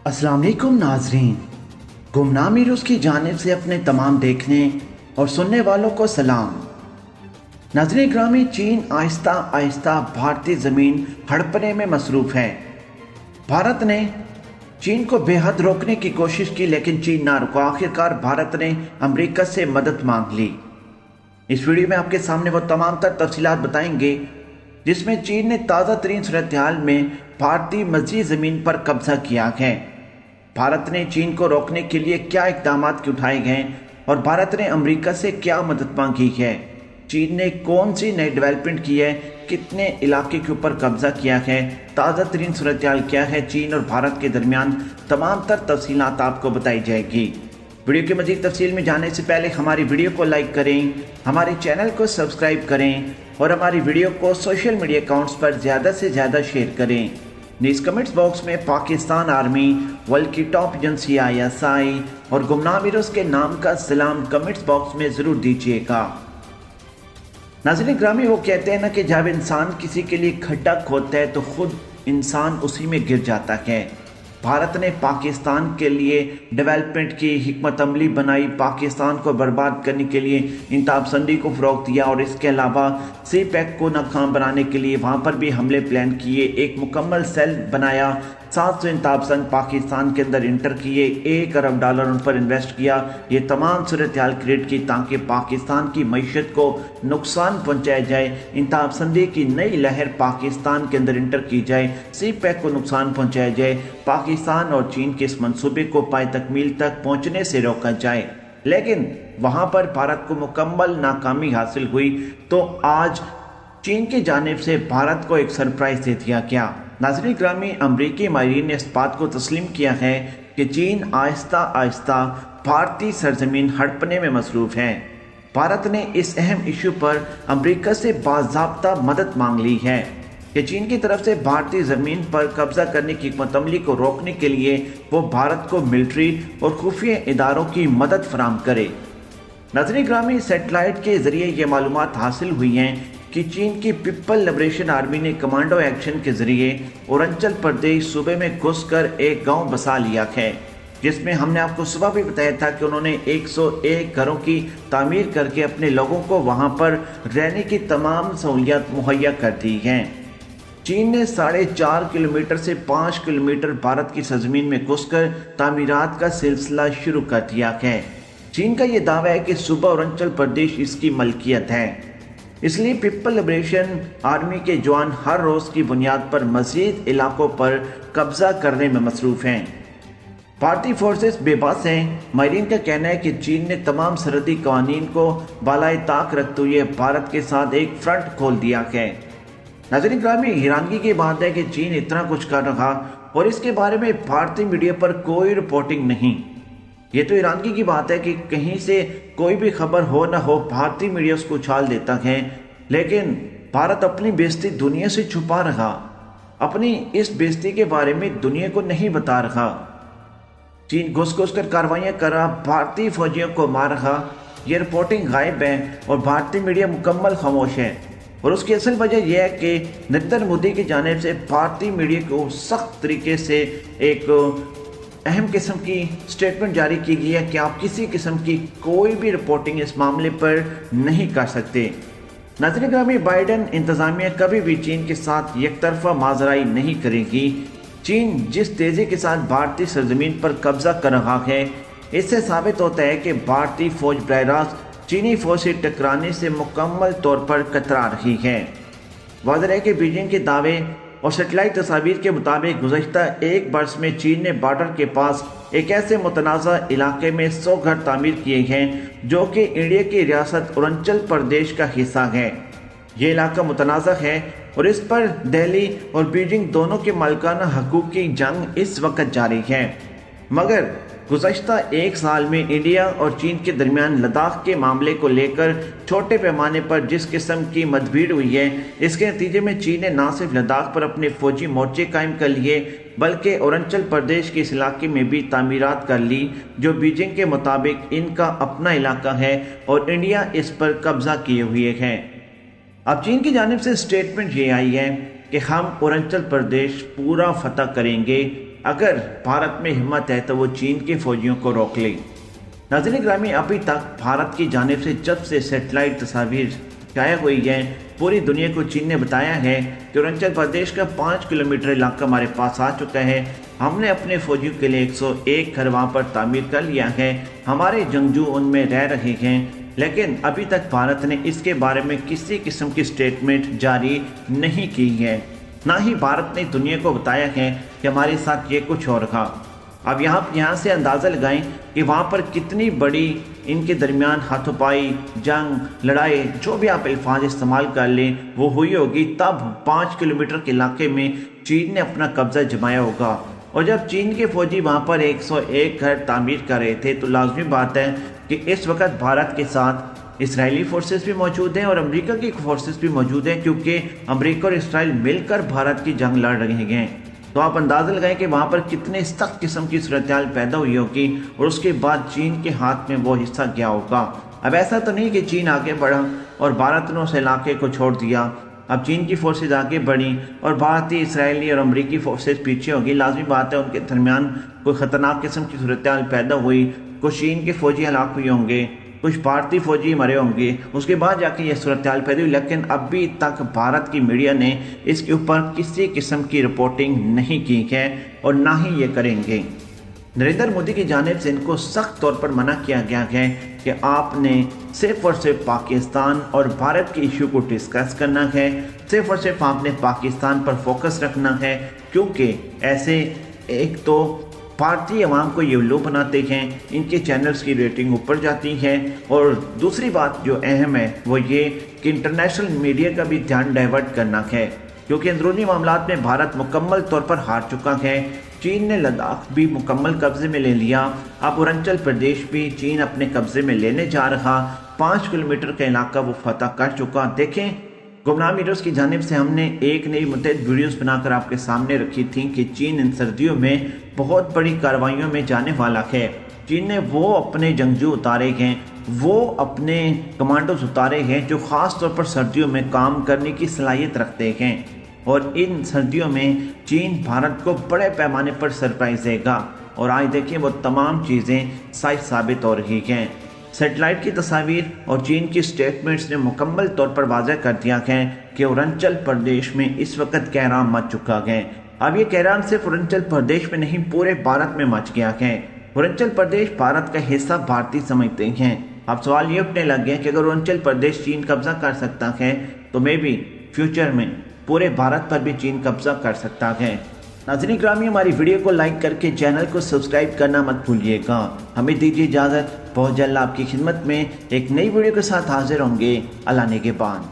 अस्सलाम वालेकुम नाजरीन। गुमनामी रूस की जानिब से अपने तमाम देखने और सुनने वालों को सलाम। नाज़रीन ग्रामी, चीन आहिस्ता आहिस्ता भारतीय ज़मीन हड़पने में मसरूफ़ है। भारत ने चीन को बेहद रोकने की कोशिश की, लेकिन चीन ना रुका। आखिरकार भारत ने अमेरिका से मदद मांग ली। इस वीडियो में आपके सामने वो तमाम तर तफसीलात बताएंगे जिसमें चीन ने ताज़ा तरीन सूरत हाल में भारतीय मज़ीद ज़मीन पर कब्जा किया है। भारत ने चीन को रोकने के लिए क्या इक़दाम उठाए गए और भारत ने अमेरिका से क्या मदद मांगी है। चीन ने कौन सी नई डेवलपमेंट की है, कितने इलाके के ऊपर कब्जा किया है, ताज़ा तरीन सूरत हाल क्या है चीन और भारत के दरमियान, तमाम तर तफसीलात आपको बताई जाएगी। वीडियो की मज़ीद तफसील में जाने से पहले हमारी वीडियो को लाइक करें, हमारे चैनल को सब्सक्राइब करें और हमारी वीडियो को सोशल मीडिया अकाउंट्स पर ज़्यादा से ज़्यादा शेयर करें। न्यूज़ कमेंट्स बॉक्स में पाकिस्तान आर्मी, वर्ल्ड की टॉप एजेंसी ISI और गुमनामी रूस के नाम का सलाम कमेंट्स बॉक्स में ज़रूर दीजिएगा। नाज़रीन ग्रामी, वो कहते हैं ना कि जब इंसान किसी के लिए खड्डा खोदता है तो खुद इंसान उसी में गिर जाता है। भारत ने पाकिस्तान के लिए डेवलपमेंट की हिकमत अमली बनाई, पाकिस्तान को बर्बाद करने के लिए इंतहापसंदी को फ़रोग़ दिया और इसके अलावा CPEC को नाकाम बनाने के लिए वहाँ पर भी हमले प्लान किए। एक मुकम्मल सेल बनाया, 700 इंतहापसंद पाकिस्तान के अंदर इंटर किए, $1 अरब उन पर इन्वेस्ट किया। ये तमाम सूरत हाल क्रिएट की ताकि पाकिस्तान की मईशत को नुकसान पहुँचाया जाए, इंतहापसंदी की नई लहर पाकिस्तान के अंदर इंटर की जाए, CPEC को नुकसान पहुँचाया जाए, पाकिस्तान और चीन के इस मंसूबे को पाए तकमील तक पहुँचने से रोका जाए। लेकिन वहाँ पर भारत को मुकम्मल नाकामी हासिल हुई। तो आज चीन की जानिब से भारत को एक सरप्राइज़ दे दिया गया। नाज़रीन ग्रामी, अमरीकी माहिरीन ने इस बात को तस्लीम किया है कि चीन आहिस्ता आहिस्ता भारतीय सरजमीन हड़पने में मसरूफ़ है। भारत ने इस अहम इशू पर अमरीका से बाज़ाब्ता मदद मांग ली है कि चीन की तरफ से भारतीय ज़मीन पर कब्जा करने की हिकमत अमली को रोकने के लिए वो भारत को मिलिट्री और खुफिया इदारों की मदद फराहम करे। नाज़रीन ग्रामी, सेटेलाइट के ज़रिए ये मालूमात हासिल हुई हैं कि चीन की पीपल लिबरेशन आर्मी ने कमांडो एक्शन के ज़रिए अरुणाचल प्रदेश सूबे में घुसकर एक गांव बसा लिया है, जिसमें हमने आपको सुबह भी बताया था कि उन्होंने 101 घरों की तामीर करके अपने लोगों को वहां पर रहने की तमाम सहूलियत मुहैया कर दी हैं। चीन ने 4.5 किलोमीटर से 5 किलोमीटर भारत की सरजमीन में घुसकर तामीरात का सिलसिला शुरू कर दिया है। चीन का ये दावा है कि सूबा अरुणाचल प्रदेश इसकी मलकियत है, इसलिए पीपल लिबरेशन आर्मी के जवान हर रोज़ की बुनियाद पर मज़ीद इलाकों पर कब्जा करने में मसरूफ़ हैं। भारतीय फोर्सेस बेबस हैं। माहिरीन का कहना है कि चीन ने तमाम सरहदी कवानीन को बालाए ताक रखते हुए भारत के साथ एक फ्रंट खोल दिया है। नाज़रीन ग्रामी, हैरानगी की बात है कि चीन इतना कुछ कर रहा और इसके बारे में भारतीय मीडिया पर कोई रिपोर्टिंग नहीं। ये तो हैरानगी की बात है कि कहीं से कोई भी खबर हो ना हो, भारतीय मीडिया उसको उछाल देता है। लेकिन भारत अपनी बेइज्जती दुनिया से छुपा रहा, अपनी इस बेइज्जती के बारे में दुनिया को नहीं बता रहा। चीन घुस घुस कर कार्रवाइयाँ कर रहा, भारतीय फौजियों को मार रहा। ये रिपोर्टिंग गायब है और भारतीय मीडिया मुकम्मल खामोश है। और उसकी असल वजह यह है कि नरेंद्र मोदी की जानिब से भारतीय मीडिया को सख्त तरीके से एक अहम किस्म की स्टेटमेंट जारी की गई है कि आप किसी किस्म की कोई भी रिपोर्टिंग इस मामले पर नहीं कर सकते। नाज़रीन ग्रामी, बाइडेन इंतज़ामिया कभी भी चीन के साथ एकतरफा माजराई नहीं करेगी। चीन जिस तेज़ी के साथ भारतीय सरजमीन पर कब्जा कर रहा है, इससे साबित होता है कि भारतीय फौज बराह रास्त चीनी फौज से टकराने से मुकम्मल तौर पर कतरा रही है। वाज़ेह है कि बीजिंग के दावे और सेटेलाइट तस्वीर के मुताबिक गुज़श्ता एक बरस में चीन ने बॉर्डर के पास एक ऐसे मुतनाज़ा इलाके में 100 घर तामीर किए हैं जो कि इंडिया की रियासत अरुणाचल प्रदेश का हिस्सा है। ये इलाका मुतनाज़ा है और इस पर दिल्ली और बीजिंग दोनों के मालिकाना हकूक़ की जंग इस वक्त जारी है। मगर गुज़श्ता एक साल में इंडिया और चीन के दरमियान लद्दाख के मामले को लेकर छोटे पैमाने पर जिस किस्म की मतभेड़ हुई है, इसके नतीजे में चीन ने न सिर्फ लद्दाख पर अपने फौजी मोर्चे कायम कर लिए बल्कि अरुणाचल प्रदेश के इस इलाके में भी तामीरात कर ली जो बीजिंग के मुताबिक इनका अपना इलाका है और इंडिया इस पर कब्जा किए हुए है। अब चीन की जानिब से स्टेटमेंट ये आई है कि हम अरुणाचल प्रदेश पूरा फतह करेंगे, अगर भारत में हिम्मत है तो वो चीन के फौजियों को रोक ले। नाज़रीन ग्रामी, अभी तक भारत की जानिब से जब से सेटेलाइट तस्वीर शाया हुई है, पूरी दुनिया को चीन ने बताया है कि अरुणाचल प्रदेश का 5 किलोमीटर इलाका हमारे पास आ चुका है। हमने अपने फौजियों के लिए 101 घर वहाँ पर तामीर कर लिया है, हमारे जंगजू उनमें रह रहे हैं। लेकिन अभी तक भारत ने इसके बारे में किसी किस्म की स्टेटमेंट जारी नहीं की है, ना ही भारत ने दुनिया को बताया है कि हमारे साथ ये कुछ हो रहा। अब यहाँ से अंदाज़ा लगाएं कि वहाँ पर कितनी बड़ी इनके दरमियान हाथोपाई, जंग, लड़ाई, जो भी आप अल्फाज इस्तेमाल कर लें, वो हुई होगी तब 5 किलोमीटर के इलाके में चीन ने अपना कब्जा जमाया होगा। और जब चीन के फौजी वहाँ पर 101 घर तामीर कर रहे थे, तो लाजमी बात है कि इस वक्त भारत के साथ इसराइली फोर्सेस भी मौजूद हैं और अमेरिका की फोर्सेस भी मौजूद हैं, क्योंकि अमेरिका और इसराइल मिलकर भारत की जंग लड़ रहे हैं। तो आप अंदाज़ा लगाएं कि वहाँ पर कितने सख्त किस्म की सूरत-ए-हाल पैदा हुई होगी और उसके बाद चीन के हाथ में वो हिस्सा गया होगा। अब ऐसा तो नहीं कि चीन आगे बढ़ा और भारत ने उस इलाके को छोड़ दिया। अब चीन की फोर्सेज आगे बढ़ी और भारतीय, इसराइली और अमरीकी फोर्सेज पीछे होगी। लाजमी बात है उनके दरमियान कोई ख़तरनाक किस्म की सूरत-ए-हाल पैदा हुई, कुछ चीन के फौजी हलाक हुए होंगे, कुछ भारतीय फौजी मरे होंगे, उसके बाद जाके ये सूरत-ए-हाल पैदा हुई। लेकिन अभी तक भारत की मीडिया ने इसके ऊपर किसी किस्म की रिपोर्टिंग नहीं की है और ना ही ये करेंगे। नरेंद्र मोदी की जानिब से इनको सख्त तौर पर मना किया गया है कि आपने सिर्फ और सिर्फ पाकिस्तान और भारत के इशू को डिस्कस करना है, सिर्फ और सिर्फ आपने पाकिस्तान पर फोकस रखना है, क्योंकि ऐसे एक तो भारतीय अवाम को ये उल्लू बनाते हैं, इनके चैनल्स की रेटिंग ऊपर जाती है, और दूसरी बात जो अहम है वो ये कि इंटरनेशनल मीडिया का भी ध्यान डाइवर्ट करना है, क्योंकि अंदरूनी मामलात में भारत मुकम्मल तौर पर हार चुका है। चीन ने लद्दाख भी मुकम्मल कब्जे में ले लिया, अब अरुणाचल प्रदेश भी चीन अपने कब्जे में लेने जा रहा। 5 किलोमीटर का इलाका वो फतह कर चुका। देखें, गुमनाम मीडिया की जानिब से हमने एक नई मुतअद्दिद वीडियोस बनाकर आपके सामने रखी थी कि चीन इन सर्दियों में बहुत बड़ी कार्रवाइयों में जाने वाला है। चीन ने वो अपने जंगजू उतारे हैं, वो अपने कमांडोज उतारे हैं जो ख़ास तौर पर सर्दियों में काम करने की सलाहियत रखते हैं, और इन सर्दियों में चीन भारत को बड़े पैमाने पर सरप्राइज देगा। और आज देखिए वो तमाम चीज़ें सच साबित हो रही हैं। सेटेलाइट की तस्वीर और चीन की स्टेटमेंट्स ने मुकम्मल तौर पर वाज़ह कर दिया है कि अरुणाचल प्रदेश में इस वक्त कहराम मच चुका है। अब ये कहराम सिर्फ अरुणाचल प्रदेश में नहीं, पूरे भारत में मच गया है। अरुणाचल प्रदेश भारत का हिस्सा भारतीय समझते हैं। अब सवाल ये उठने लग गया कि अगर अरुणाचल प्रदेश चीन कब्जा कर सकता है तो मे भी फ्यूचर में पूरे भारत पर भी चीन कब्जा कर सकता है। नाज़रीन ग्रामी, हमारी वीडियो को लाइक करके चैनल को सब्सक्राइब करना मत भूलिएगा। हमें दीजिए इजाज़त, बहुत जल्द आपकी खिदमत में एक नई वीडियो के साथ हाजिर होंगे। अल्लाह ने के बाद।